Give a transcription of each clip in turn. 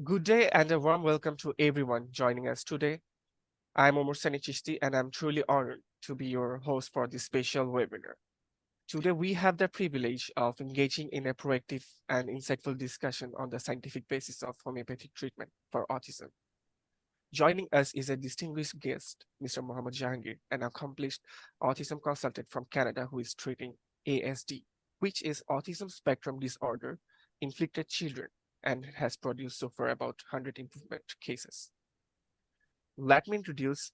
Good day and a warm welcome to everyone joining us today. I'm Omar Sani Chishti and I'm truly honored to be your host for this special webinar. Today we have the privilege of engaging in a proactive and insightful discussion on the scientific basis of homeopathic treatment for autism. Joining us is a distinguished guest, Mr. Mohammad Jahangir, an accomplished autism consultant from Canada who is treating ASD, which is autism spectrum disorder, inflicted children, and has produced so far about 100 improvement cases. Let me introduce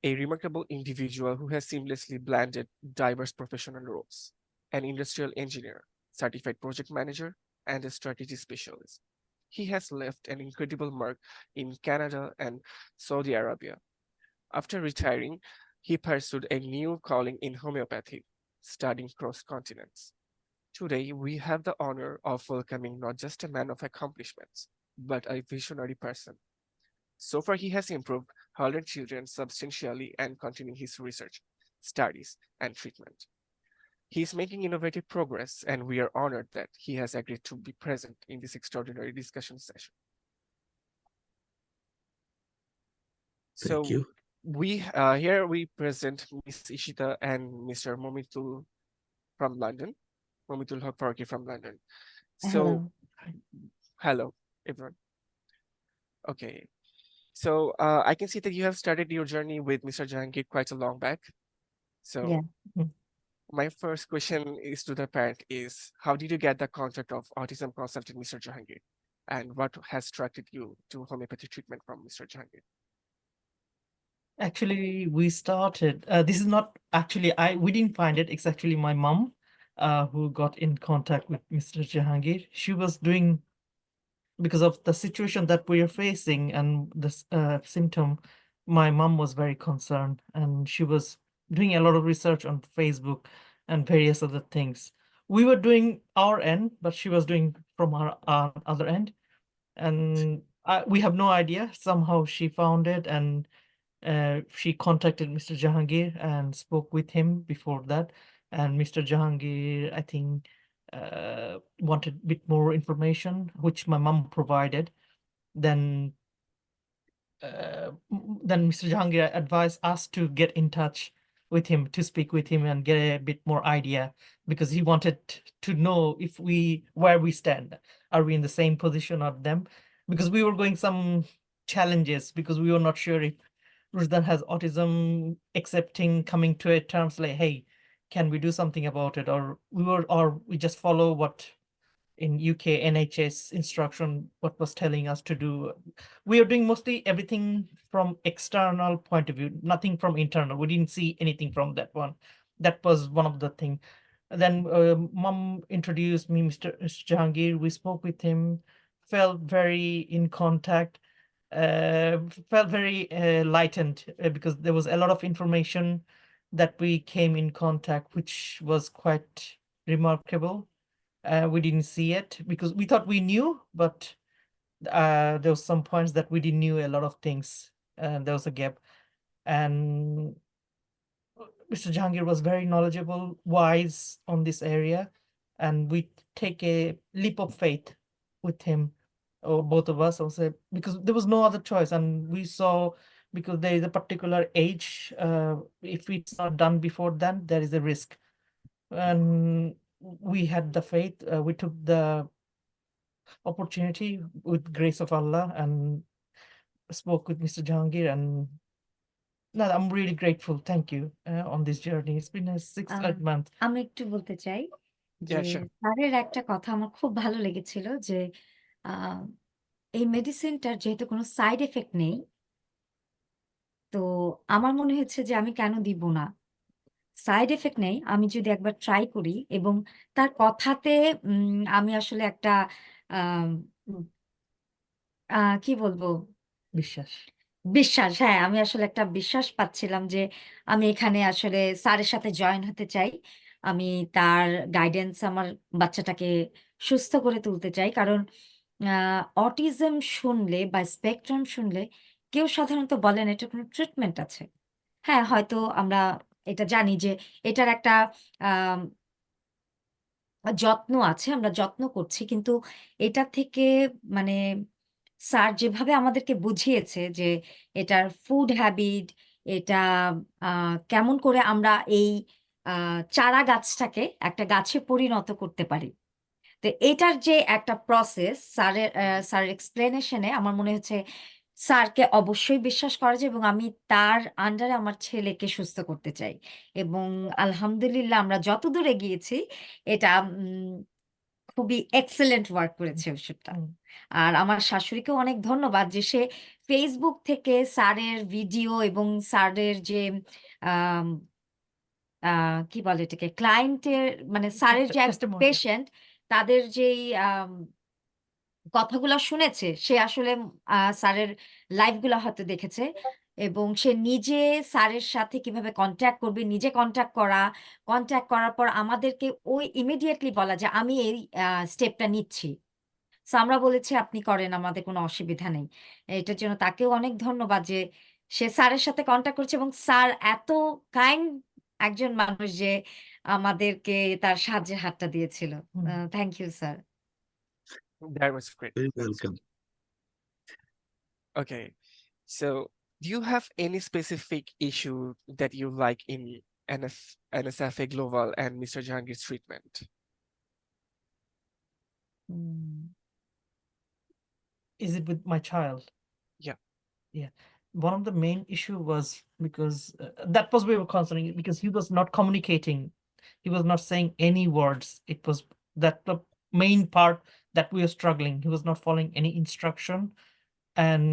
a remarkable individual who has seamlessly blended diverse professional roles: an industrial engineer, certified project manager, and a strategy specialist. He has left an incredible mark in Canada and Saudi Arabia. After retiring, he pursued a new calling in homeopathy, studying cross continents. Today, we have the honor of welcoming not just a man of accomplishments, but a visionary person. So far, he has improved 100 children substantially and continuing his research, studies, and treatment. He is making innovative progress, and we are honored that he has agreed to be present in this extraordinary discussion session. Thank So you. we here we present Ms. Ishita and Mr. Momitul from London, Momitul Haq from London. So Hello. hello, everyone. Okay. So I can see that you have started your journey with Mr. Jahangir quite a long back. Yeah. So my first question is to the parent is, how did you get the contact of autism consultant Mr. Jahangir? And what has attracted you to homeopathy treatment from Mr. Jahangir? Actually, we started. This is not actually we didn't find it. It's actually my mom, who got in contact with Mr. Jahangir. She was doing because of the situation that we are facing and this symptom. My mom was very concerned, and she was doing a lot of research on Facebook and various other things. We were doing our end, but she was doing from our other end, and we have no idea. Somehow she found it, and she contacted Mr. Jahangir and spoke with him before that. And Mr. Jahangir, I think, wanted a bit more information, which my mom provided. Then, then Mr. Jahangir advised us to get in touch with him, to speak with him and get a bit more idea, because he wanted to know if where we stand. Are we in the same position of them? Because we were going some challenges, because we were not sure if Rusdan has autism, accepting, coming to a terms like, hey, can we do something about it? Or we just follow what in UK NHS instruction, what was telling us to do. We are doing mostly everything from external point of view, nothing from internal. We didn't see anything from that one. That was one of the thing. Then mom introduced me, Mr. Jahangir. We spoke with him, felt very in contact, felt very lightened, because there was a lot of information that we came in contact, which was quite remarkable. We didn't see it because we thought we knew, but there was some points that we didn't knew a lot of things, and there was a gap. And Mr. Jahangir was very knowledgeable, wise on this area, and we take a leap of faith with him, or both of us also, because there was no other choice. And we saw, because there is a particular age, if it's not done before then, there is a risk. And we had the faith, we took the opportunity with grace of Allah and spoke with Mr. Jahangir, and no, I'm really grateful. Thank you on this journey. It's been a 6-8 months. আমি একটু বলতে চাই যে Yeah, sure. স্যারের একটা কথা আমার খুব ভালো লেগেছিল যে আহ, এই মেডিসিনটার যেহেতু কোনো সাইড এফেক্ট নেই, তো আমার মনে হচ্ছে যে আমি কেন দিব না। সাইড এফেক্ট নেই, আমি যদি একবার ট্রাই করি, এবং তার কথাতে আমি আসলে একটা আহ, উম, কি বলবো, বিশ্বাস। বিশ্বাস, হ্যাঁ, আমি আসলে একটা বিশ্বাস পাচ্ছিলাম যে আমি এখানে আসলে স্যারের সাথে জয়েন হতে চাই। আমি তার গাইডেন্স আমার বাচ্চাটাকে সুস্থ করে তুলতে চাই। কারণ অটিজম শুনলে বা স্পেকট্রাম শুনলে কেউ সাধারণত বলেন এটা কোনো ট্রিটমেন্ট আছে। হ্যাঁ, হয়তো আমরা এটা জানি যে এটার একটা আম যত্ন আছে, আমরা যত্ন করছি। কিন্তু এটা থেকে মানে স্যার যেভাবে আমাদেরকে বুঝিয়েছে যে এটার ফুড হ্যাবিট, এটা কেমন করে আমরা এই চারা গাছটাকে একটা গাছে পরিণত করতে পারি। তো এটার যে একটা প্রসেস স্যারের এক্সপ্লেনেশনে আমার মনে হচ্ছে স্যারকে অবশ্যই বিশ্বাস করা যায় এবং আমি তার আন্ডারে আমার ছেলেকে সুস্থ করতে চাই। এবং আলহামদুলিল্লাহ আমরা যতদূর এগিয়েছি এটা খুবই এক্সেলেন্ট ওয়ার্ক করেছে ওষুধটা। হুম। আর আমার শাশুড়িকেও অনেক ধন্যবাদ যে সে ফেসবুক থেকে স্যারের ভিডিও এবং স্যারের যে আম কি বলে এটাকে? ক্লায়েন্টের মানে স্যারের যে Testimonial. পেশেন্ট তাদের যেই কথাগুলা শুনেছে, সে আসলে স্যারের লাইভ গুলা হয়তো দেখেছে এবং সে নিজে স্যারের সাথে কিভাবে কনট্যাক্ট করবে, নিজে কনট্যাক্ট করার পর আমাদেরকে ওই ইমিডিয়েটলি বলা যে, "আমি এই স্টেপটা নিচ্ছি।" সো আমরা বলেছি, "আপনি করেন, আমাদের কোনো অসুবিধা নেই।" এটার জন্য তাকেও অনেক ধন্যবাদ যে সে স্যারের সাথে কনট্যাক্ট করেছে এবং স্যার এত কাইন্ড একজন মানুষ যে আমাদেরকে তার সাহায্যের হাতটা দিয়েছিল। হুম। Thank you sir. That was great. Very welcome. Okay, so do you have any specific issue that you like in NSFA Global and Mr. Jahangir's treatment? Is it with my child? Yeah. Yeah. One of the main issue was because that was we were concerning because he was not communicating. He was not saying any words. It was that the main part that we were struggling. He was not following any instruction and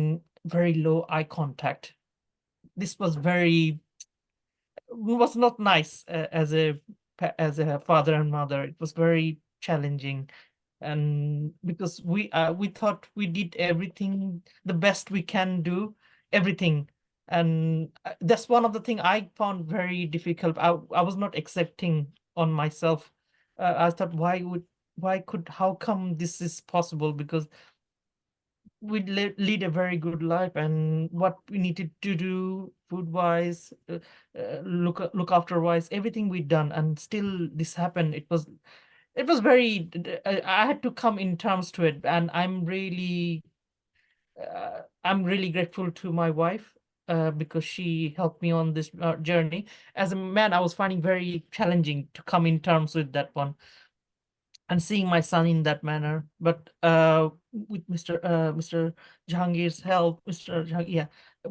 very low eye contact. This was not nice as a father and mother. It was very challenging, and because we thought we did everything the best we can do, everything, and that's one of the thing I found very difficult. I was not accepting on myself. I thought how come this is possible, because we lead a very good life, and what we needed to do food wise, look after wise, everything we done, and still this happened. It was very I had to come in terms to it, and I'm really grateful to my wife, because she helped me on this journey. As a man, I was finding very challenging to come in terms with that one and seeing my son in that manner. But with Mr. Jahangir's help,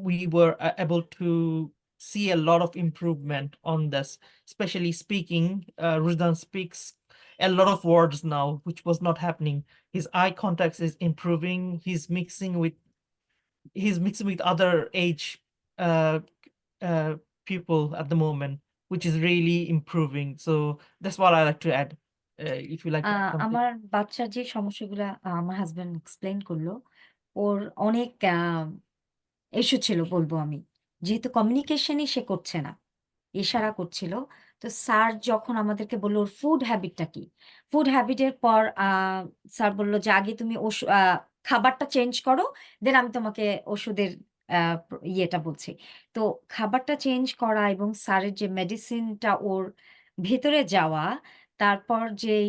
we were able to see a lot of improvement on this, especially speaking. Ruzdan speaks a lot of words now, which was not happening. His eye contact is improving. He's mixing with other age uh, people at the moment, which is really improving. So that's what I like to add. If you like to add something. আমার বাচ্চার যে সমস্যাগুলা আমার husband explain করলো, ওর অনেক issue ছিল বলবো আমি। যেহেতু কমিউনিকেশনই সে করছে না, ইশারা করছিল। তো স্যার যখন আমাদেরকে বলল ওর ফুড হ্যাবিটটা কি? ফুড হ্যাবিটের পর স্যার বলল যে, "আগে তুমি খাবারটা চেঞ্জ করো, দেন আমি তোমাকে ওষুধের আ ইয়েটা বলছি।" তো খাবারটা চেঞ্জ করা এবং স্যারের যে মেডিসিনটা ওর ভেতরে যাওয়া, তারপর যেই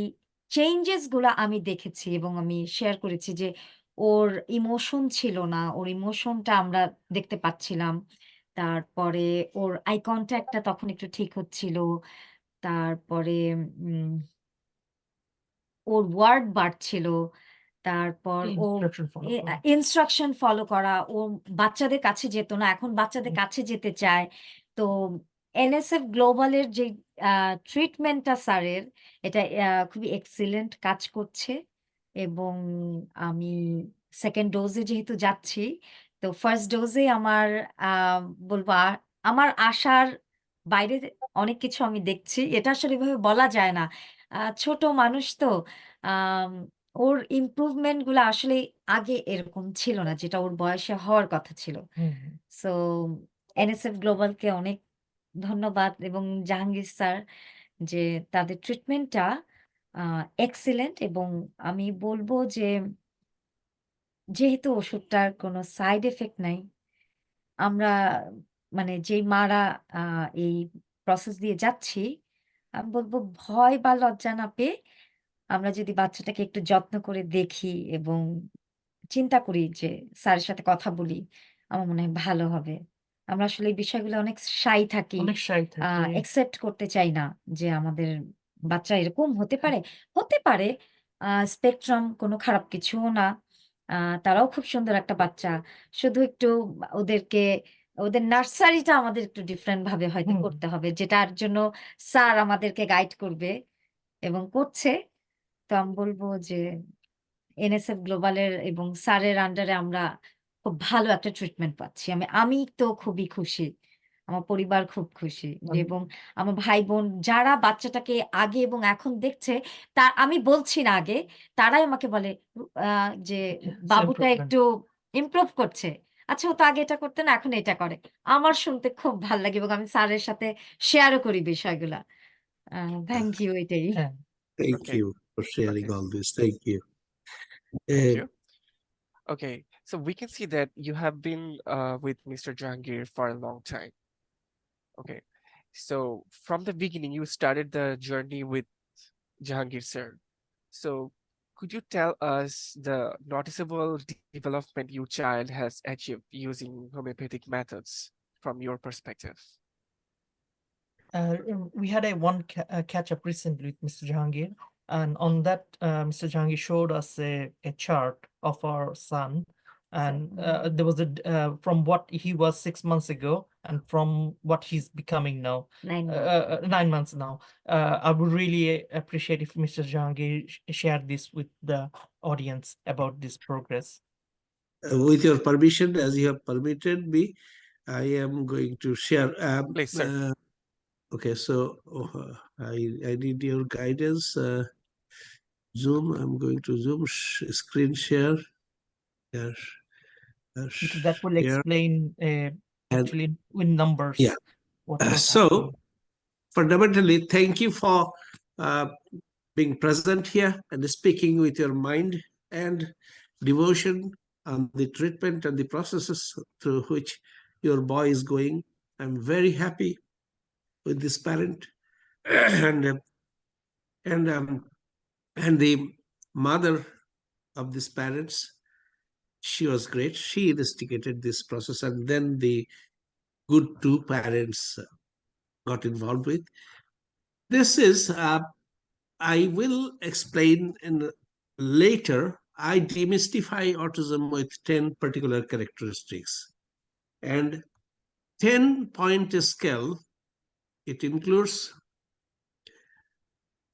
চেঞ্জেস গুলা আমি দেখেছি এবং আমি শেয়ার করেছি যে, ওর ইমোশন ছিল না। ওর ইমোশনটা আমরা দেখতে পাচ্ছিলাম। তারপরে ওর আই কনট্যাক্ট টা তখন একটু ঠিক হচ্ছিল। তারপরে উম ওর ওয়ার্ড বাড়ছিল। তারপর ও Instruction follow করা। ইনস্ট্রাকশন ফলো করা। ও বাচ্চাদের কাছে যেত না। এখন বাচ্চাদের কাছে যেতে চায়। তো এনএসএফ গ্লোবাল এর যে আ ট্রিটমেন্টটা স্যারের, এটা খুবই এক্সিলেন্ট কাজ করছে এবং আমি 2nd ডোজে যেহেতু যাচ্ছি, তো 1st ডোজেই আমার আ বলব আমার আশার বাইরে অনেক কিছু আমি দেখছি। এটা আসলে এভাবে বলা যায় না। ছোট মানুষ তো। আম ওর ইমপ্রুভমেন্ট গুলা আসলেই আগে এরকম ছিল না, যেটা ওর বয়সে হওয়ার কথা ছিল। হুম, হুম। সো এনএসএফ গ্লোবালকে অনেক ধন্যবাদ এবং জাহাঙ্গীর স্যার যে তাদের ট্রিটমেন্টটা আ এক্সিলেন্ট এবং আমি বলব যে যেহেতু ওষুধটার কোনো সাইড ইফেক্ট নাই, আমরা মানে যেই মারা আ এই প্রসেস দিয়ে যাচ্ছি, আমি বলব ভয় বা লজ্জা না পেয়ে আমরা যদি বাচ্চাটাকে একটু যত্ন করে দেখি এবং চিন্তা করি যে স্যারের সাথে কথা বলি, আমার মনে হয় ভালো হবে। আমরা আসলে এই বিষয়গুলো অনেক শাই থাকি। অনেক শাই থাকে। অ্যাকসেপ্ট করতে চাই না যে আমাদের বাচ্চা এরকম হতে পারে। হতে পারে, স্পেকট্রাম কোনো খারাপ কিছুও না। তারাও খুব সুন্দর একটা বাচ্চা। শুধু একটু ওদের নার্সারিটা আমাদের একটু ডিফারেন্ট ভাবে হয়তো হুম। করতে হবে। যেটার জন্য স্যার আমাদেরকে গাইড করবে এবং করছে। তো আমি বলব যে এনএসএফ গ্লোবালের এবং স্যারের আন্ডারে আমরা খুব ভালো একটা ট্রিটমেন্ট পাচ্ছি। আমি তো খুবই খুশি। আমার পরিবার খুব খুশি যে এবং আমার ভাই-বোন যারা বাচ্চাটাকে আগে এবং এখন দেখছে, আমি বলছি না আগে, তারাই আমাকে বলে আ যে বাবুটা ইমপ্রুভমেন্ট। একটু ইমপ্রুভ করছে। আচ্ছা ও তো আগে এটা করত না, এখন এটা করে। আমার শুনতে খুব ভাল লাগে এবং আমি স্যারের সাথে শেয়ারও করি বিষয়গুলা। থ্যাংক ইউ এটাই। হ্যাঁ। Thank Okay. you for sharing Okay. all this. Thank you. Thank Uh, you. Okay, so we can see that you have been with Mr. Jahangir for a long time. Okay, so from the beginning, you started the journey with Jahangir sir. So could you tell us the noticeable development your child has achieved using homeopathic methods from your perspective? We had a catch up recently with Mr. Jahangir, and on that, Mr. Jahangir showed us a chart of our son, and there was from what he was 6 months ago and from what he's becoming now, 9 months. 9 months now. I would really appreciate if Mr. Jahangir shared this with the audience about this progress. with your permission, as you have permitted me, I am going to share. Please, sir. Okay, so I need your guidance. Zoom, I'm going to Zoom screen share. Yes. Because that will Share. explain actually in numbers Yeah. what was So, happening. fundamentally, thank you for being present here and speaking with your mind and devotion on the treatment and the processes through which your boy is going. I'm very happy with this parent and and um, and the mother of these parents. She was great. She investigated this process, and then the good two parents got involved with. This is I will explain in later. I demystify autism with 10 particular characteristics. And 10-point scale, it includes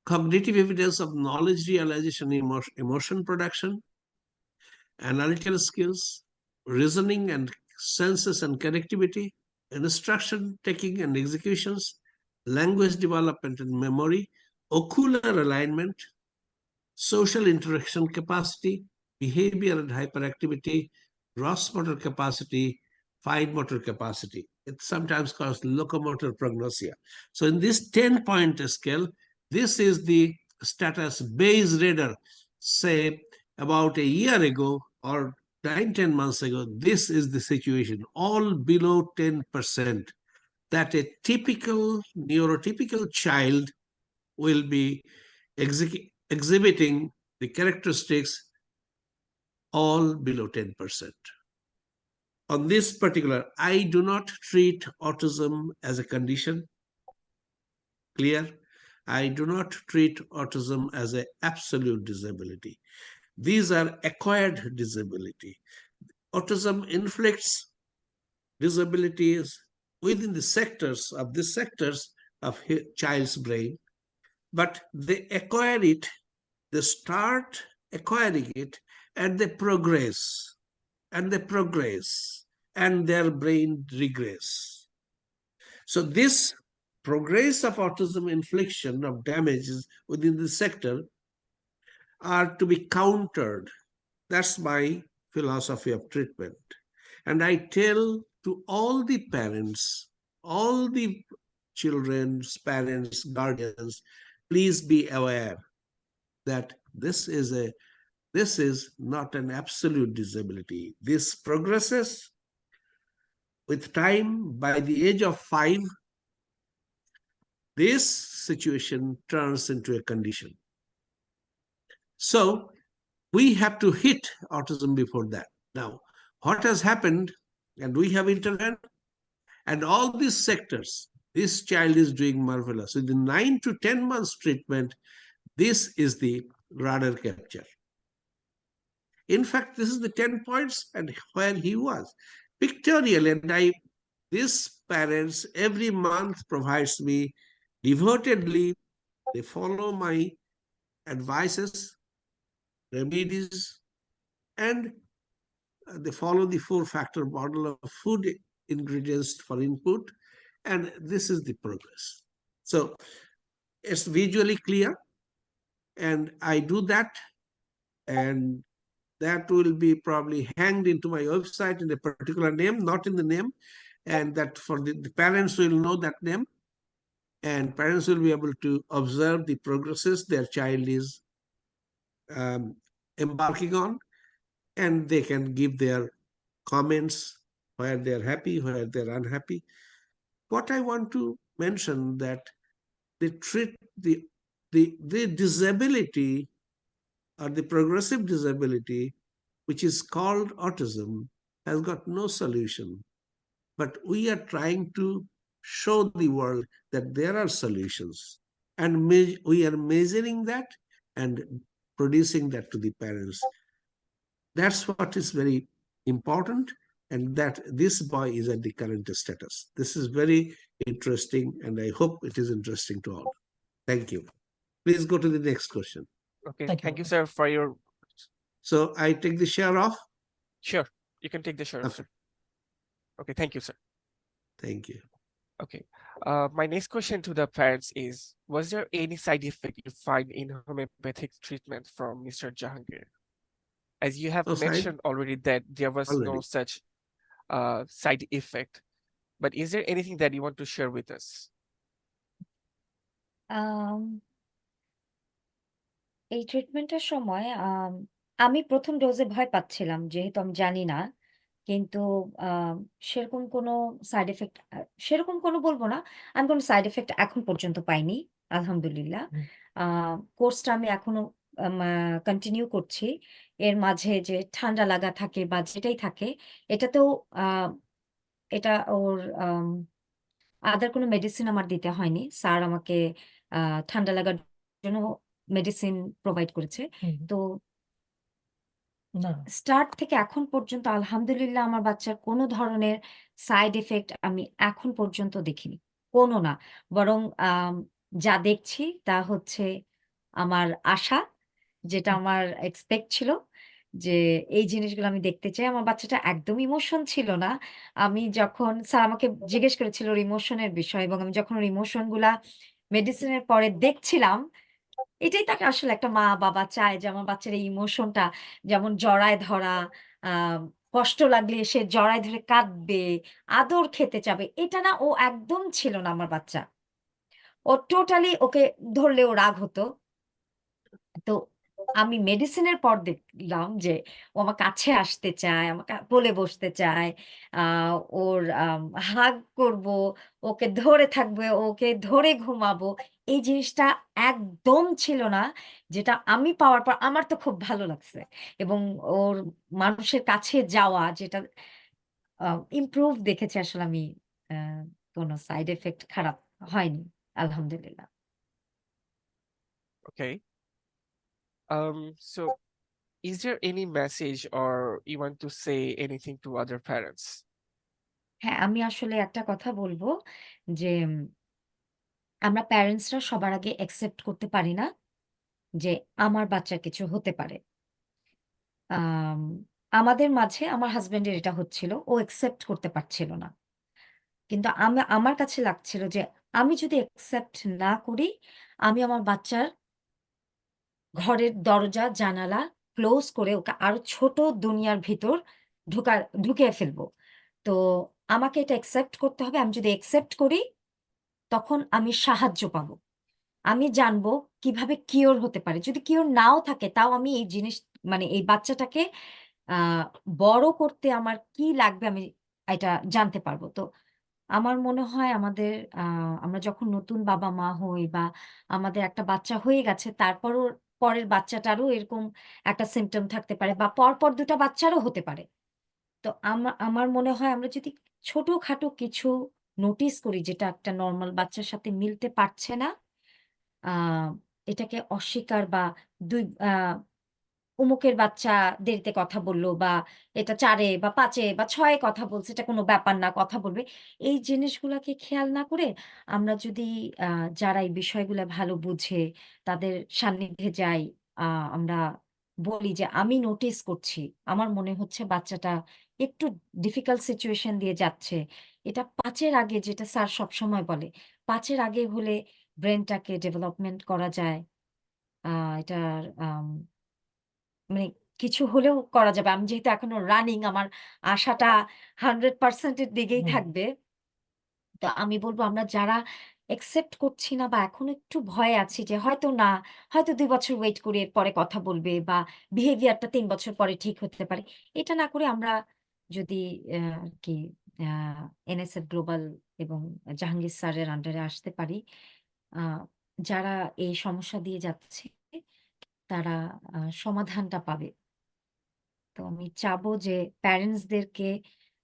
cognitive evidence of knowledge realization, emotion production, analytical skills, reasoning and senses and connectivity, instruction taking and executions, language development and memory, ocular alignment, social interaction capacity, behavior and hyperactivity, gross motor capacity, fine motor capacity. It's sometimes called locomotor prognosia. So in this 10-point scale, this is the status Bayes radar, say about a year ago or 9-10 months ago. This is the situation, all below 10%, that a typical neurotypical child will be exhibiting the characteristics all below 10%. On this particular, I do not treat autism as a condition. Clear? I do not treat autism as an absolute disability. These are acquired disability. Autism inflicts disabilities within the sectors of child's brain, but they acquire it, they start acquiring it, and they progress, and their brain regress. So this progress of autism infliction of damages within the sector are to be countered. That's my philosophy of treatment. And I tell to all the parents, all the children's parents, guardians, please be aware that this is not an absolute disability. This progresses with time. By the age of 5, this situation turns into a condition. So we have to hit autism before that. Now, what has happened, and we have intervened, and all these sectors, this child is doing marvelous. Within 9 to 10 months treatment, this is the radar capture. In fact, this is the 10 points and where he was. Pictorial, and these parents every month provides me devotedly, they follow my advices, remedies, and they follow the 4-factor model of food ingredients for input, and this is the progress. So it's visually clear, and I do that, and that will be probably hanged into my website in a particular name, not in the name, and that for the parents will know that name, and parents will be able to observe the progresses their child is embarking on, and they can give their comments where they're happy, where they're unhappy. What I want to mention that they treat the disability or the progressive disability, which is called autism, has got no solution. But we are trying to show the world that there are solutions. And we are measuring that and producing that to the parents. That's what is very important, and that this boy is at the current status. This is very interesting, and I hope it is interesting to all. Thank you. Please go to the next question. Okay, Thank you, thank you, Mohammad. sir, for your. So I take the share off. Sure, you can take the share, Okay. sir. Okay, thank you, sir. Thank you. Okay. My next question to the parents is, was there any side effect you find in homeopathic treatment from Mr. Jahangir? As you have No side mentioned already that there was no already. such side effect, but is there anything that you want to share with us? এই ট্রিটমেন্টের সময় আমি ১ম ডোজে ভয় পাচ্ছিলাম যেহেতু আমি জানি না। কিন্তু সেরকম কোনো সাইড ইফেক্ট সেরকম কোনো বলব না। আমি কোনো সাইড ইফেক্ট এখন পর্যন্ত পাইনি, আলহামদুলিল্লাহ। হুম। আ কোর্সটা আমি এখনো কন্টিনিউ করছি। এর মাঝে যে ঠান্ডা লাগা থাকে বা যেটাই থাকে, এটাতেও আ এটা ওর আদার কোনো মেডিসিন আমার দিতে হয়নি। স্যার আমাকে আ ঠান্ডা লাগার জন্য মেডিসিন প্রোভাইড করেছে। হুম। তো না। স্টার্ট থেকে এখন পর্যন্ত আলহামদুলিল্লাহ আমার বাচ্চার কোনো ধরনের সাইড ইফেক্ট আমি এখন পর্যন্ত দেখিনি। কোনো না। বরং যা দেখছি তা হচ্ছে আমার আশা, যেটা হুম। আমার এক্সপেক্ট ছিল যে এই জিনিসগুলো আমি দেখতে চাই। আমার বাচ্চাটা একদম ইমোশন ছিল না। আমি যখন স্যার আমাকে জিজ্ঞেস করেছিল ওর ইমোশনের বিষয় এবং আমি যখন ওর ইমোশন গুলা মেডিসিনের পরে দেখছিলাম, এটাই তাকে আসলে একটা মা-বাবা চায় যে আমার বাচ্চার এই ইমোশনটা, যেমন জড়ায় ধরা, আ কষ্ট লাগলে সে জড়ায় ধরে কাঁদবে, আদর খেতে চাবে। এটা না, ও একদম ছিল না আমার বাচ্চা। ও টোটালি, ওকে ধরলেও রাগ হতো। তো আমি মেডিসিনের পর দেখলাম যে ও আমার কাছে আসতে চায়, আমার কোলে বসতে চায়। আ ওর হাগ করব, ওকে ধরে থাকবে, ওকে ধরে ঘুমাবো। এই জিনিসটা একদম ছিল না। যেটা আমি পাওয়ার পর আমার তো খুব ভালো লাগছে। এবং ওর মানুষের কাছে যাওয়া, যেটা আ ইমপ্রুভ দেখেছি আসলে আমি। আ কোন সাইড ইফেক্ট খারাপ হয়নি, আলহামদুলিল্লাহ। Okay. So is there any message or you want to say anything to other parents? হ্যাঁ, আমি আসলে একটা কথা বলব যে আমরা প্যারেন্টসরা সবার আগে অ্যাকসেপ্ট করতে পারি না যে আমার বাচ্চার কিছু হতে পারে। আম আমাদের মাঝে আমার হাসব্যান্ডের এটা হচ্ছিল। ও অ্যাকসেপ্ট করতে পারছিল না। কিন্তু আমার কাছে লাগছিল যে আমি যদি অ্যাকসেপ্ট না করি, আমি আমার বাচ্চার ঘরের দরজা জানালা ক্লোজ করে ওকে আরো ছোট দুনিয়ার ভিতর ঢুকিয়ে ফেলবো। তো আমাকে এটা অ্যাকসেপ্ট করতে হবে। আমি যদি অ্যাকসেপ্ট করি, তখন আমি সাহায্য পাবো। আমি জানবো কিভাবে কিওর হতে পারে। যদি কিওর নাও থাকে, তাও আমি এই জিনিস, মানে এই বাচ্চাটাকে আ বড় করতে আমার কি লাগবে আমি এটা জানতে পারবো। তো আমার মনে হয় আমাদের আমরা যখন নতুন বাবা-মা হই বা আমাদের একটা বাচ্চা হয়ে গেছে, তারপরও পরের বাচ্চাটারও এরকম একটা সিম্পটম থাকতে পারে বা পরপর ২ টা বাচ্চারও হতে পারে। তো আমার মনে হয় আমরা যদি ছোটখাটো কিছু নোটিস করি যেটা একটা নরমাল বাচ্চার সাথে মিলতে পারছে না, আ এটাকে অস্বীকার বা ২ অমুকের বাচ্চা দেরিতে কথা বলল বা এটা ৪ এ বা ৫ এ বা ৬ এ কথা বলছে, এটা কোনো ব্যাপার না, কথা বলবে। এই জিনিসগুলাকে খেয়াল না করে আমরা যদি আ যারা এই বিষয়গুলা ভালো বুঝে তাদের সান্নিধ্যে যাই, আ আমরা বলি যে, "আমি নোটিস করছি। আমার মনে হচ্ছে বাচ্চাটা একটু ডিফিকাল্ট সিচুয়েশন দিয়ে যাচ্ছে।" এটা ৫ এর আগে যেটা স্যার সবসময় বলে, ৫ এর আগে হলে ব্রেইনটাকে ডেভেলপমেন্ট করা যায়। এটার মানে কিছু হলেও করা যাবে। আমি যেহেতু এখনো রানিং, আমার আশাটা 100% এর দিকেই হুম, থাকবে। তো আমি বলব আমরা যারা একসেপ্ট করছি না বা এখনো একটু ভয়ে আছি যে হয়তো না, হয়তো ২ বছর ওয়েট করে এরপরে কথা বলবে বা বিহেভিয়ারটা ৩ বছর পরে ঠিক হতে পারে। এটা না করে আমরা যদি আরকি আ এনএসএফ গ্লোবাল এবং জাহাঙ্গীর স্যারের আন্ডারে আসতে পারি, আ যারা এই সমস্যা দিয়ে যাচ্ছে তারা সমাধানটা পাবে। তো আমি চাবো যে প্যারেন্টস দেরকে,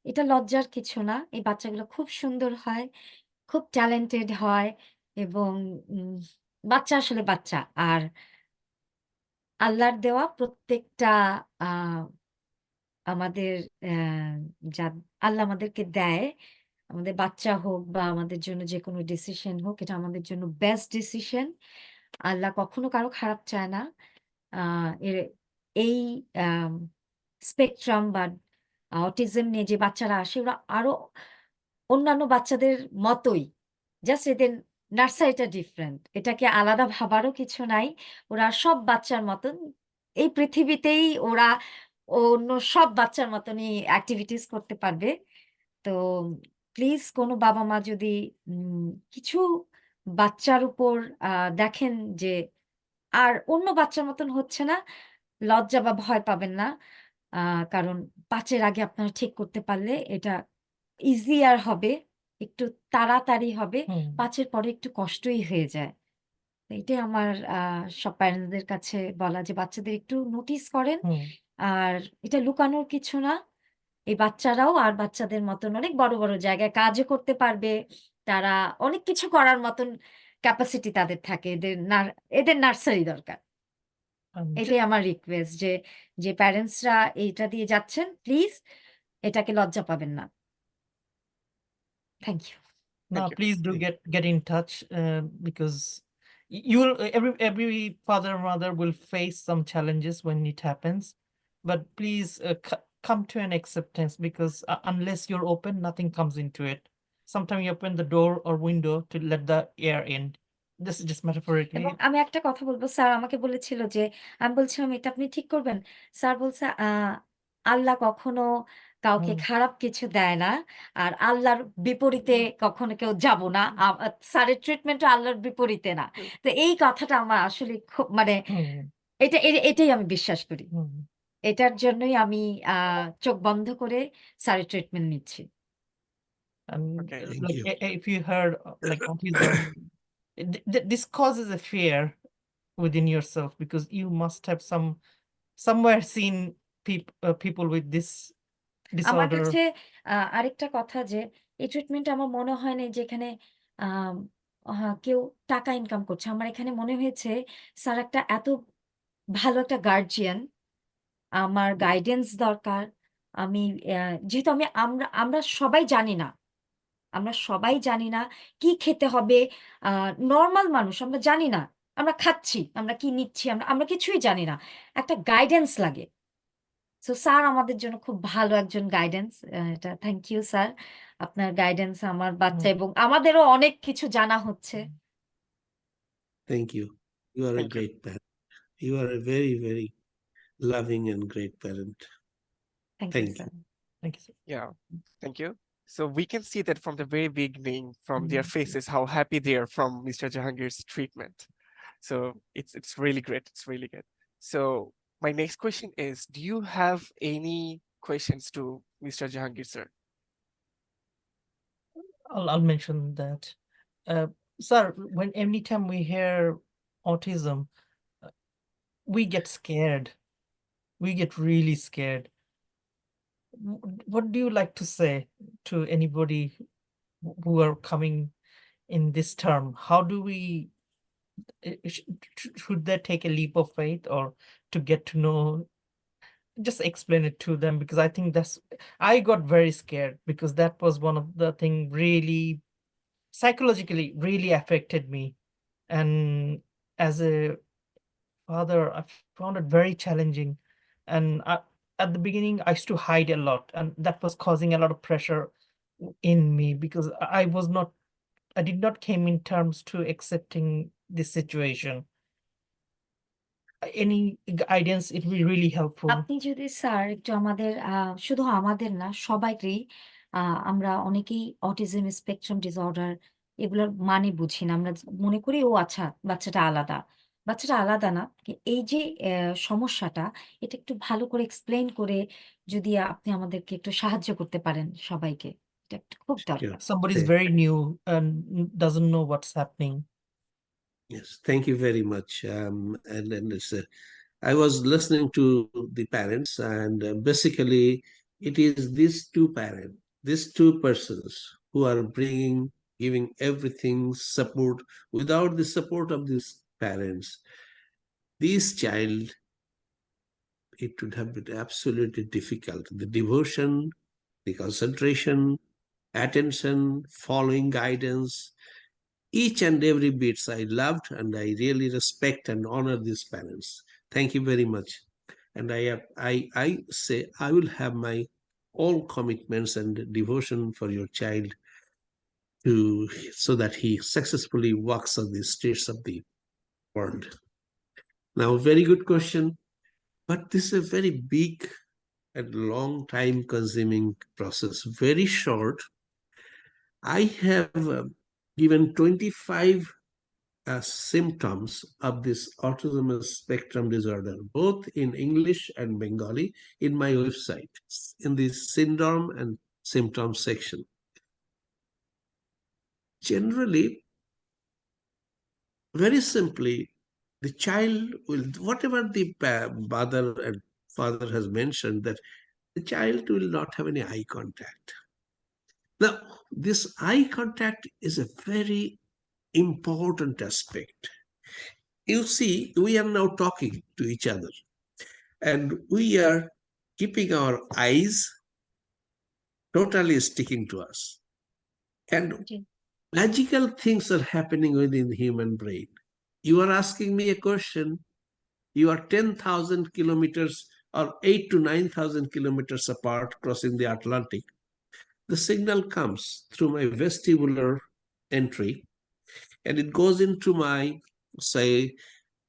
এটা লজ্জার কিছু না। এই বাচ্চাগুলো খুব সুন্দর হয়, খুব ট্যালেন্টেড হয় এবং উম বাচ্চা আসলে বাচ্চা। আর আল্লাহর দেওয়া প্রত্যেকটা আ আমাদের যা আল্লাহ আমাদেরকে দেয়, আমাদের বাচ্চা হোক বা আমাদের জন্য যেকোনো ডিসিশন হোক, এটা আমাদের জন্য বেস্ট ডিসিশন। আল্লাহ কখনো কারো খারাপ চায় না। আ এর এই আম স্পেকট্রাম বা অটিজম নিয়ে যে বাচ্চারা আসে ওরা আরো অন্যান্য বাচ্চাদের মতোই। জাস্ট এদের নার্সারিটা ডিফারেন্ট। এটাকে আলাদা ভাবারও কিছু নাই। ওরা সব বাচ্চার মতন এই পৃথিবীতেই ওরা অন্য সব বাচ্চার মতনই এক্টিভিটিস করতে পারবে। তো প্লিজ কোনো বাবা-মা যদি কিছু বাচ্চার উপর আ দেখেন যে আর অন্য বাচ্চার মতন হচ্ছে না, লজ্জা বা ভয় পাবেন না। আ কারণ ৫ এর আগে আপনারা ঠিক করতে পারলে এটা ইজিয়ার হবে, একটু তাড়াতাড়ি হবে। হুম, ৫ এর পরে একটু কষ্টই হয়ে যায়। তো এটাই আমার সব প্যারেন্টস দের কাছে বলা যে বাচ্চাদের একটু নোটিস করেন। হুম, আর এটা লুকানোর কিছু না। এই বাচ্চারাও আর বাচ্চাদের মতন অনেক বড়, বড় জায়গায় কাজও করতে পারবে। তারা অনেক কিছু করার মতন ক্যাপাসিটি তাদের থাকে। এদের নার্সারি দরকার। and এটাই আমার রিকোয়েস্ট যে, যে প্যারেন্টসরা এইটা দিয়ে যাচ্ছেন প্লিজ এটাকে লজ্জা পাবেন না। Thank you. now Thank you. please do Thank get in touch because you'll every father or mother will face some challenges when it happens, but please come to an acceptance because unless you're open, nothing comes into it. Sometimes you open the door or window to let the air in. This is just metaphorically. এবং আমি একটা কথা বলব, sir আমাকে বলেছিল যে, আমি বলছিলাম, "এটা আপনি ঠিক করবেন?" স্যার বলছে, আল্লাহ কখনো কাউকে হুম, খারাপ কিছু দেয় না। আর আল্লাহর বিপরীতে কখনো কেউ যাব না। স্যারের ট্রিটমেন্টও আল্লাহর বিপরীতে না।" তো এই কথাটা আমার আসলে খুব মানে হুম, এটাই আমি বিশ্বাস করি। হুম, এটার জন্যই আমি আ চোখ বন্ধ করে স্যারের ট্রিটমেন্ট নিচ্ছি। and Okay. thank like you. if you heard like autism, this causes a fear within yourself because you must have somewhere seen people with this আমার disorder. কাছে আরেকটা কথা যে এই ট্রিটমেন্টটা আমার মনে হয় নাই যে এখানে আম কেউ টাকা ইনকাম করছে। আমার এখানে মনে হয়েছে স্যার একটা এত ভালো একটা গার্ডিয়ান, আমার গাইডেন্স দরকার। আমি যেহেতু আমরা সবাই জানি না। আমরা সবাই জানি না কি খেতে হবে। আ নরমাল মানুষ আমরা জানি না। আমরা খাচ্ছি, আমরা কি নিচ্ছি আমরা আমরা কিছুই জানি না। একটা গাইডেন্স লাগে। সো স্যার আমাদের জন্য খুব ভালো একজন গাইডেন্স। এটা থ্যাংক ইউ স্যার। আপনার গাইডেন্স আমার বাচ্চা হুম, এবং আমাদেরও অনেক কিছু জানা হচ্ছে। Thank you. You are a Thank you. great parent. You are a very, very loving and great parent. Thank you Thank you. Sir. thank you, sir. Yeah, thank you. So we can see that from the very beginning, from their Mm. faces, how happy they are from Mr. Jahangir's treatment. So it's really great. It's really good. So my next question is, do you have any questions to Mr. Jahangir, sir? I'll mention that. Sir, when anytime we hear autism, we get scared. We get really scared. What do you like to say to anybody who are coming in this term? How do we should they take a leap of faith or to get to know? Just explain it to them, because I think I got very scared because that was one of the thing really psychologically really affected me. And as a father, I found it very challenging. And at the beginning, I used to hide a lot, and that was causing a lot of pressure in me because I did not came in terms to accepting this situation. Any guidance, it will be really helpful. আপনি যদি sir একটু আমাদের শুধু আমাদের না সবাইকেই আমরা অনেকেই অটিজম স্পেকট্রাম ডিসঅর্ডার এগুলোর মানে বুঝি না। আমরা মনে করি ও আচ্ছা বাচ্চাটা আলাদা। বাচ্চাটা আলাদা না। এই যে সমস্যাটা এটা একটু ভালো করে এক্সপ্লেইন করে যদি আপনি আমাদেরকে একটু সাহায্য করতে পারেন সবাইকে। এটা একটু খুব Sure. দরকার। Somebody is Thank- very new and doesn't know what's happening. Yes, thank you very much. And it's, I was listening to the parents, and basically, it is these two persons who are giving everything support. Without the support of these parents, this child, it would have been absolutely difficult. The devotion, the concentration, attention, following guidance, each and every bits I loved, and I really respect and honor these parents. Thank you very much. And I say I will have my all commitments and devotion for your child so that he successfully walks on the streets of the world. Now, very good question, but this is a very big and long time consuming process. Very short. I have given 25 symptoms of this autism spectrum disorder, both in English and Bengali, in my website, in the syndrome and symptoms section. Generally, very simply, the child will, whatever the mother and father has mentioned, that the child will not have any eye contact. Now, this eye contact is a very important aspect. You see, we are now talking to each other, and we are keeping our eyes totally sticking to us. And magical things are happening within the human brain. You are asking me a question. You are 10,000 kilometers or 8 to 9,000 kilometers apart crossing the Atlantic. The signal comes through my vestibular entry, and it goes into my, say,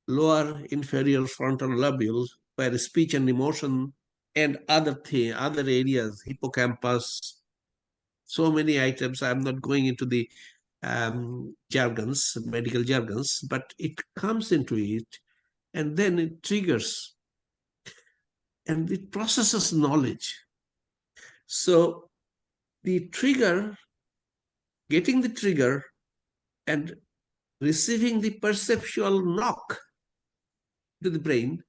lower inferior frontal lobule, where speech and emotion and other areas, hippocampus, so many items. I'm not going into the medical jargons, but it comes into it, and then it triggers, and it processes knowledge. So getting the trigger and receiving the perceptual knock to the brain,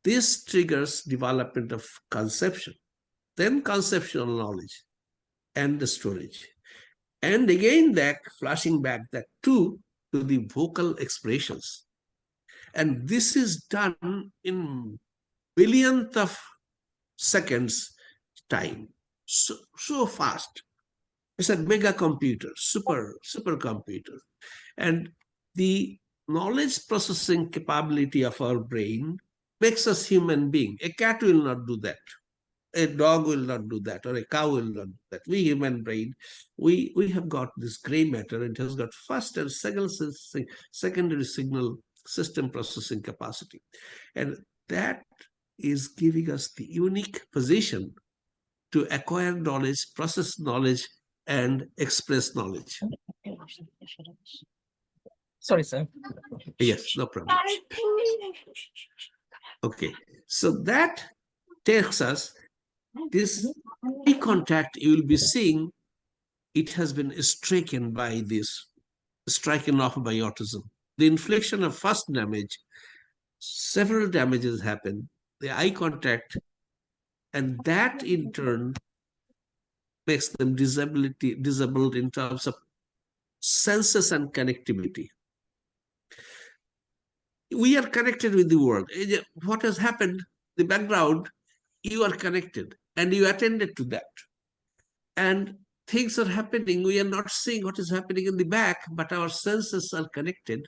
this triggers development of conception, then conceptual knowledge and the storage. And again, flashing back that to the vocal expressions. And this is done in billionth of seconds time. So fast. It's a mega computer, super computer. And the knowledge processing capability of our brain makes us human being. A cat will not do that. A dog will not do that, or a cow will not do that. We human brain, we have got this gray matter, and it has got first and secondary signal system processing capacity. And that is giving us the unique position to acquire knowledge, process knowledge, and express knowledge. Sorry, sir. Yes, no problem. Okay, so that takes us, this eye contact you will be seeing, it has been striken off by autism. The infliction of first damage several damages happen, the eye contact, and that in turn makes them disabled in terms of senses and connectivity. We are connected with the world. What has happened, the background, you are connected and you attended to that. And things are happening. We are not seeing what is happening in the back, but our senses are connected.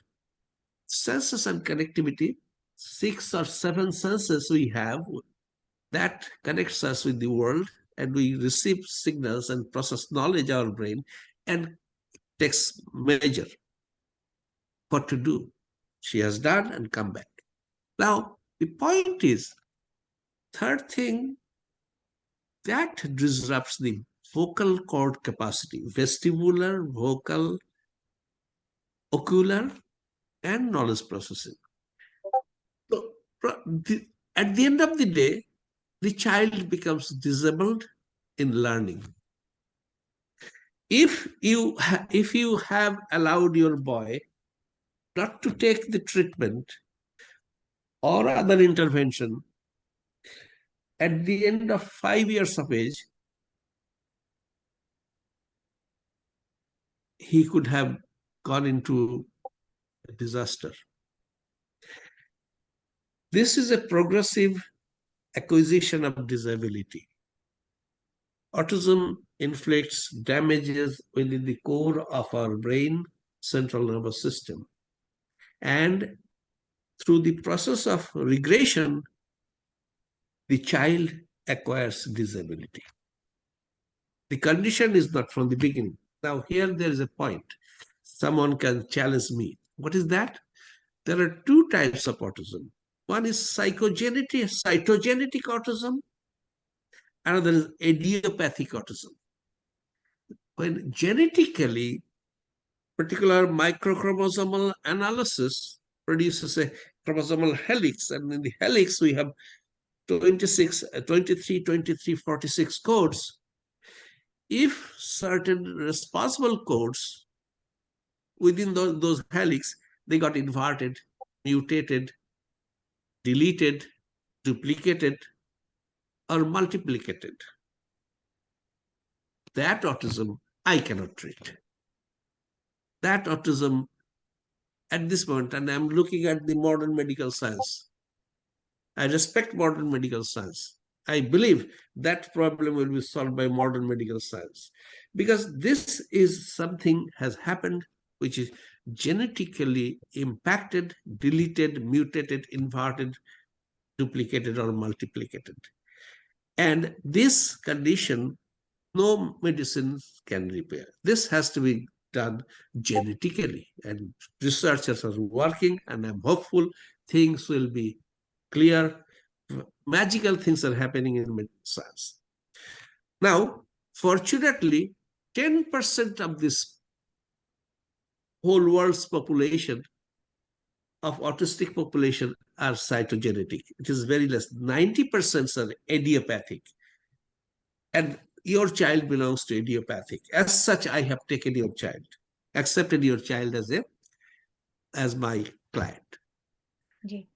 Senses and connectivity, 6 or 7 senses we have that connects us with the world, and we receive signals and process knowledge, our brain, and takes measure what to do. She has done and come back. Now, the point is, third thing, that disrupts the vocal cord capacity, vestibular, vocal, ocular, and knowledge processing. So, at the end of the day, the child becomes disabled in learning. If you have allowed your boy not to take the treatment or other intervention, at the end of 5 years of age, he could have gone into a disaster. This is a progressive acquisition of disability. Autism inflicts damages within the core of our brain, central nervous system. And through the process of regression, the child acquires disability. The condition is not from the beginning. Now, here there is a point. Someone can challenge me. What is that? There are 2 types of autism. One is cytogenetic autism. Another is idiopathic autism. When genetically, particular microchromosomal analysis produces a chromosomal helix, and in the helix we have 23, 46 codes. If certain responsible codes within those helix, they got inverted, mutated, deleted, duplicated, or multiplicated, that autism I cannot treat. That autism at this moment, and I'm looking at the modern medical science. I respect modern medical science. I believe that problem will be solved by modern medical science, because this is something has happened which is genetically impacted, deleted, mutated, inverted, duplicated, or multiplicated. And this condition, no medicine can repair. This has to be done genetically, and researchers are working, and I'm hopeful things will be clear. Magical things are happening in medical science. Now, fortunately, 10% of this whole world's population of autistic population are cytogenetic. It is very less. 90% are idiopathic. And your child belongs to idiopathic. As such, I have taken your child, accepted your child as my client. G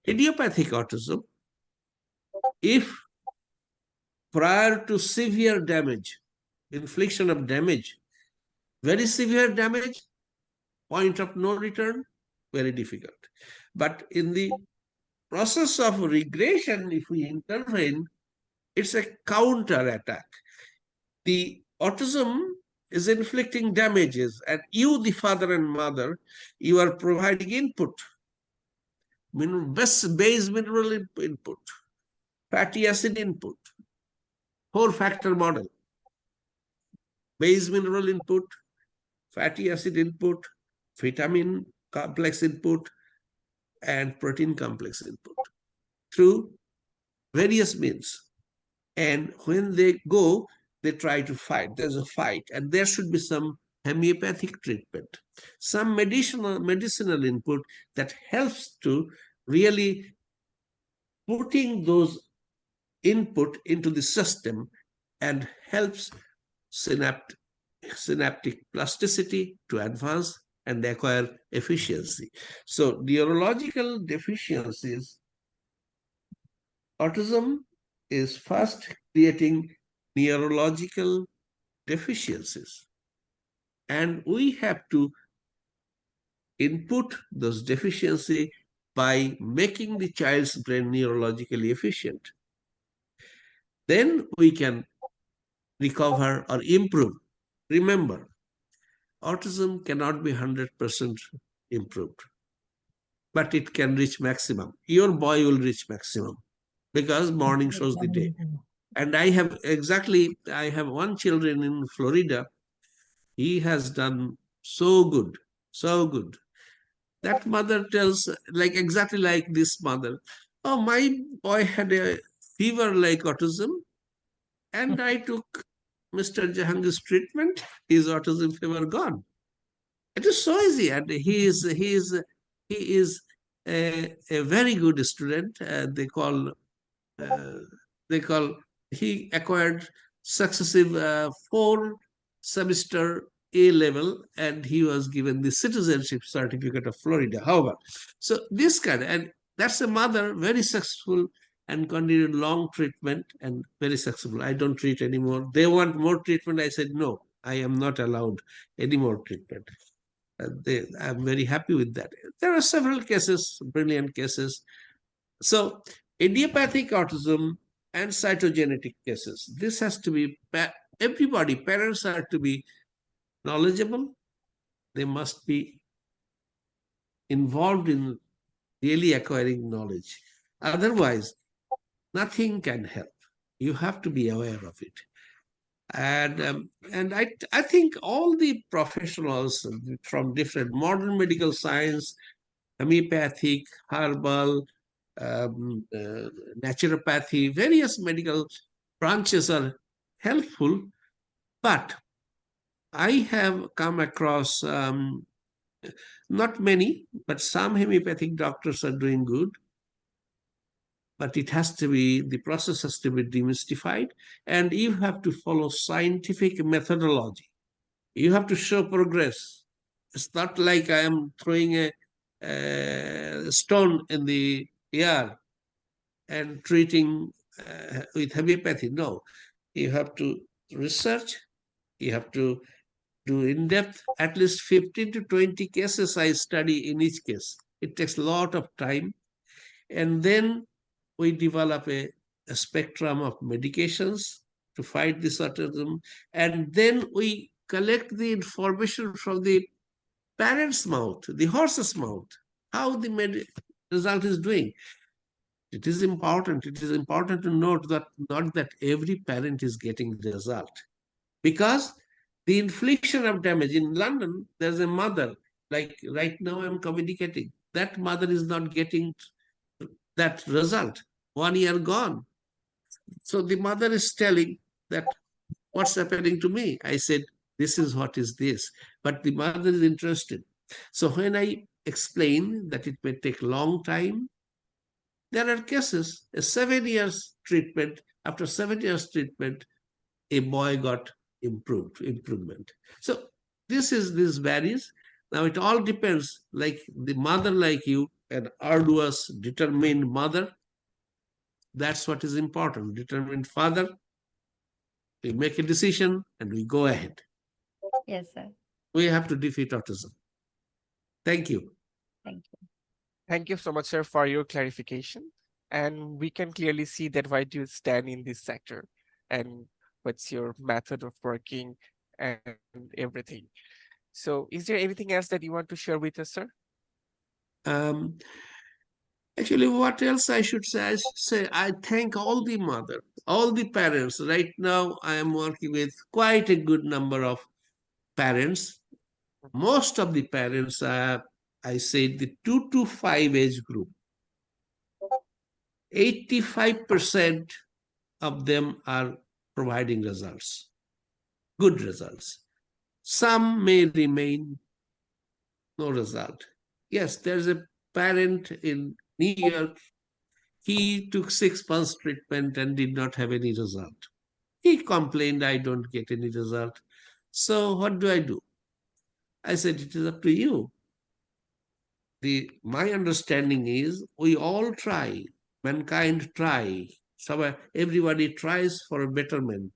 Idiopathic autism, if prior to severe damage, infliction of damage, very severe damage, point of no return, very difficult. But in the process of regression, if we intervene, it's a counter attack. The autism is inflicting damages, and you, the father and mother, you are providing input, base mineral input, fatty acid input, 4-factor model, base mineral input, fatty acid input, vitamin complex input, and protein complex input through various means. And when they go, they try to fight. There's a fight, and there should be some homeopathic treatment, some medicinal input that helps to really putting those input into the system and helps synaptic plasticity to advance, and acquire efficiency. So neurological deficiencies, autism is first creating neurological deficiencies. And we have to input those deficiency by making the child's brain neurologically efficient. Then we can recover or improve. Remember, autism cannot be 100% improved, but it can reach maximum. Your boy will reach maximum because morning shows the day. And I have one children in Florida. He has done so good, so good. That mother tells, like exactly like this mother, oh, my boy had a fever like autism, and I took Mr. Jahangir's treatment. His autism fever gone. It is so easy, and he is a very good student. Uh, they call he acquired successive 4 semester A level, and he was given the citizenship certificate of Florida. However, so this kind, and that's a mother, very successful and continued long treatment and very successful. I don't treat anymore. They want more treatment. I said, no, I am not allowed any more treatment. I'm very happy with that. There are several cases, brilliant cases. So idiopathic autism and cytogenetic cases, this has to be, everybody, parents are to be knowledgeable. They must be involved in really acquiring knowledge. Otherwise, nothing can help. You have to be aware of it. And I think all the professionals from different modern medical science, homeopathic, herbal, naturopathy, various medical branches are helpful, but I have come across not many, but some homeopathic doctors are doing good. But it has to be, the process has to be demystified, and you have to follow scientific methodology. You have to show progress. It's not like I am throwing a stone in the air and treating with homeopathy. No, you have to research, you have to do in-depth, at least 15 to 20 cases I study in each case. It takes a lot of time. And then we develop a spectrum of medications to fight this autism. And then we collect the information from the parent's mouth, the horse's mouth, how the result is doing. It is important. It is important to note that not that every parent is getting the result, because the infliction of damage in London, there's a mother, like right now I'm communicating, that mother is not getting that result. 1 year gone. So the mother is telling that, what's happening to me? I said, this is what is this. But the mother is interested. So when I explain that it may take long time, there are cases, a 7 years treatment, after 7 years treatment, a boy got improvement. So this varies. Now it all depends, like the mother, like you, an arduous, determined mother. That's what is important. Determined father, we make a decision and we go ahead. Yes, sir. We have to defeat autism. Thank you. Thank you. Thank you so much, sir, for your clarification. And we can clearly see that why do you stand in this sector and what's your method of working and everything. So is there anything else that you want to share with us, sir? Actually, what else I should say? I should say I thank all the mothers, all the parents. Right now, I am working with quite a good number of parents. Most of the parents are, I say, the 2 to 5 age group. 85% of them are providing results, good results. Some may remain no result. Yes, there's a parent in New York. He took 6 months treatment and did not have any result. He complained, I don't get any result. So what do? I said, it is up to you. My understanding is we all try, mankind try, somewhere everybody tries for a betterment.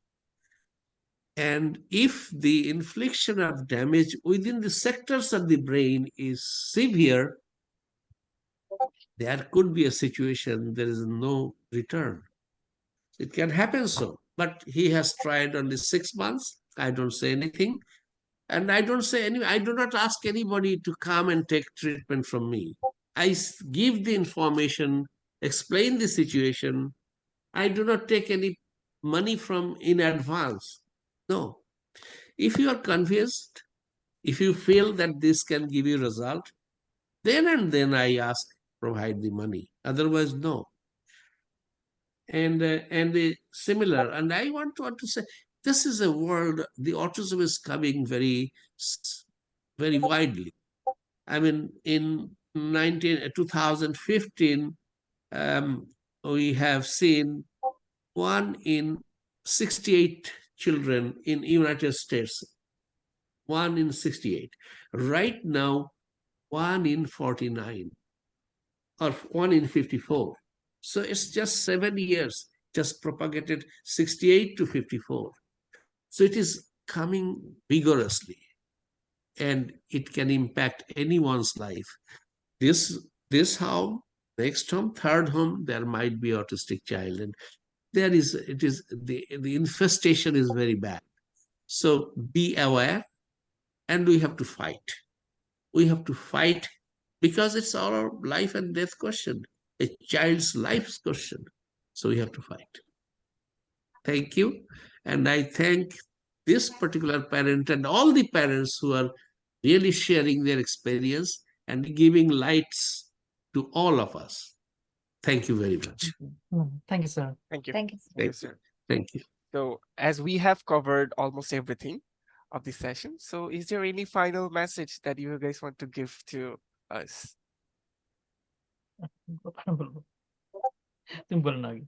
And if the infliction of damage within the sectors of the brain is severe, there could be a situation there is no return. It can happen so. But he has tried only 6 months. I don't say anything. And I do not ask anybody to come and take treatment from me. I give the information, explain the situation. I do not take any money from in advance. No. If you are convinced, if you feel that this can give you result, then and then I ask, provide the money. Otherwise, no. And similar. And I want to say, this is a world. The autism is coming very widely. I mean, in 2015, we have seen 1 in 68 children in United States. 1 in 68. Right now, 1 in 49 or 1 in 54. So it's just 7 years, just propagated 68 to 54. So it is coming vigorously, and it can impact anyone's life. This home, next home, third home, there might be autistic child, and the infestation is very bad. So be aware, and we have to fight. We have to fight because it's our life and death question, a child's life's question. So we have to fight. Thank you. And I thank this particular parent and all the parents who are really sharing their experience and giving lights to all of us. Thank you very much. Thank you, sir. Thank you. Thank you. Thank you, sir. Thank you. So as we have covered almost everything of this session, so is there any final message that you guys want to give to us? তুমি বলো না আগে।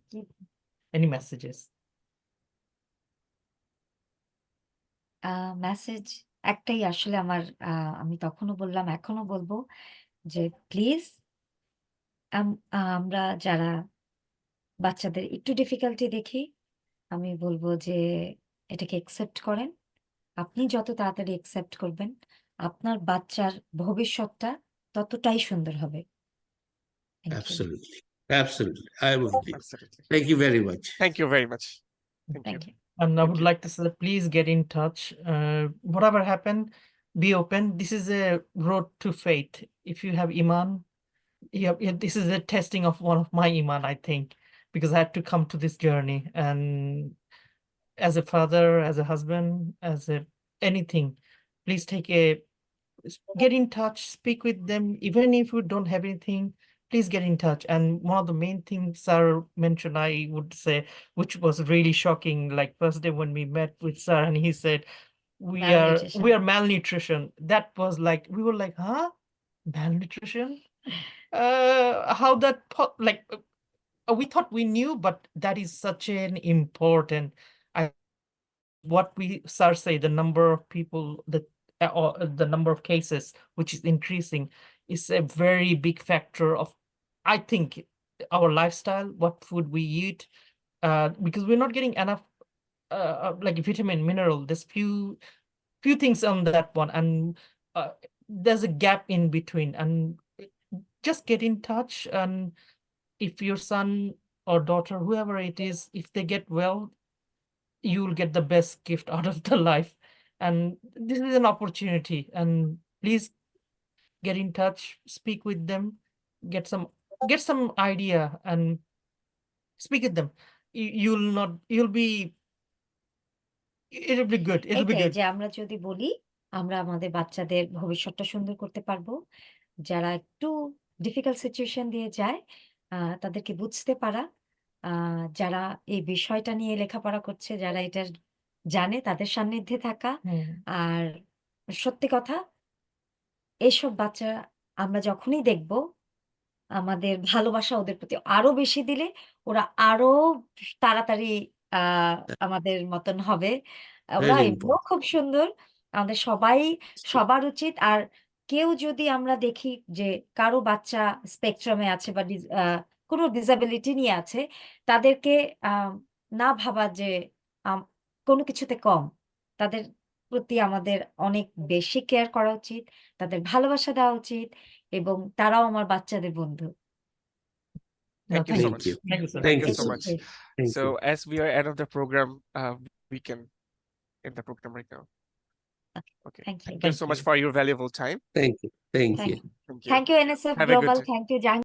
Any messages? Message একটাই আসলে আমার আমি তখনও বললাম, এখনো বলবো যে প্লিজ আমরা যারা বাচ্চাদের একটু ডিফিকাল্টি দেখি, আমি বলবো যে এটাকে একসেপ্ট করেন। আপনি যত তাড়াতাড়ি একসেপ্ট করবেন, আপনার বাচ্চার ভবিষ্যৎটা ততটাই সুন্দর হবে। Thank you. Absolutely. Absolutely. I would agree. Absolutely. Thank you very much. Thank you very much. Thank you. Thank you. And I Thank would you. like to say, please get in touch. Whatever happened, be open. This is a road to faith. If you have iman, this is a testing of one of my iman, I think, because I had to come to this journey. And as a father, as a husband, as a anything, please get in touch, speak with them. Even if you don't have anything, please get in touch. And one of the main things sir mentioned, I would say, which was really shocking, like first day when we met with sir and he said, Malnutrition. we are malnutrition. That was like, we were like, huh? Malnutrition? How that, we thought we knew, but that is such an important, what we sir say, the number of people that or the number of cases which is increasing is a very big factor of, I think, our lifestyle, what food we eat, because we're not getting enough like vitamin, mineral. There's few things on that one, and there's a gap in between. And just get in touch, and if your son or daughter, whoever it is, if they get well, you will get the best gift out of the life. And this is an opportunity, and please get in touch, speak with them, get some idea and speak with them. It'll be good. It'll be এটাই good. যে আমরা যদি বলি, আমরা আমাদের বাচ্চাদের ভবিষ্যৎটা সুন্দর করতে পারবো। যারা একটু ডিফিকাল্ট সিচুয়েশন দিয়ে যায়, তাদেরকে বুঝতে পারা, যারা এই বিষয়টা নিয়ে লেখাপড়া করছে, যারা এটা জানে, তাদের সান্নিধ্যে থাকা। আর সত্যি কথা, এইসব বাচ্চা আমরা যখনই দেখব, আমাদের ভালোবাসা ওদের প্রতি আরো বেশি দিলে ওরা আরো তাড়াতাড়ি আমাদের মতন হবে। ওরা Very এমনিও important. খুব সুন্দর। আমাদের সবার উচিত। আর কেউ যদি আমরা দেখি যে কারো বাচ্চা স্পেকট্রামে আছে বা কোনো ডিসেবিলিটি নিয়ে আছে, তাদেরকে না ভাবা যে কোনো কিছুতে কম। তাদের প্রতি আমাদের অনেক বেশি কেয়ার করা উচিত, তাদের ভালোবাসা দেওয়া উচিত এবং তারাও আমার বাচ্চাদের বন্ধু। Thank you so Thank much. you. Thank you so Thank Thank you you so so much. much. Thank So you. as we are end of the program, we can end the program right now. Okay. Thank you. Thank you so much you. for your valuable time. Thank you. Thank Thank you. you. Thank you. Thank you, NSF Have a good Global. day. Thank you, Jahangir.